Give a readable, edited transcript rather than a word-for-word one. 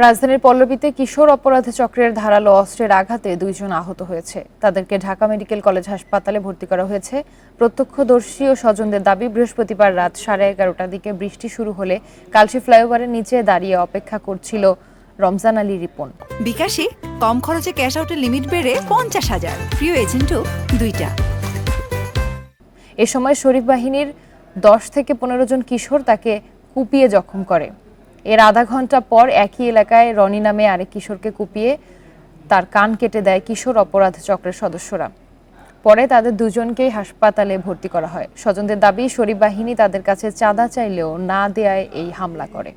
রাজধানীর পল্লবীতে কিশোর অপরাধ চক্রের ধারালো অস্ত্রের আঘাতে 2 জন আহত হয়েছে। তাদেরকে ঢাকা মেডিকেল কলেজ হাসপাতালে ভর্তি করা হয়েছে। প্রত্যক্ষদর্শী ও স্বজনদের দাবি, বৃহস্পতিবার রাত 11:30টার দিকে বৃষ্টি শুরু হলে কালশী ফ্লাইওভারের নিচে দাঁড়িয়ে অপেক্ষা করছিল রমজান আলী রিপন। বিকাশে কম খরচে ক্যাশ আউটের লিমিট বেড়ে 50,000, প্রিয় এজেন্টও 2টা। এ সময় শরীফ বাহিনীর 10 থেকে 15 জন কিশোর তাকে কুপিয়ে জখম করে। এর আধা ঘন্টা পর একই এলাকায় রনি নামে আরেক কিশোরকে কুপিয়ে তার কান কেটে দেয় কিশোর অপরাধ চক্রের সদস্যরা। পরে তাদের দুজনকেই হাসপাতালে ভর্তি করা হয়। স্বজনদের দাবি, শরীফ বাহিনী তাদের কাছে চাঁদা চাইলেও না দেয়ায় এই হামলা করে।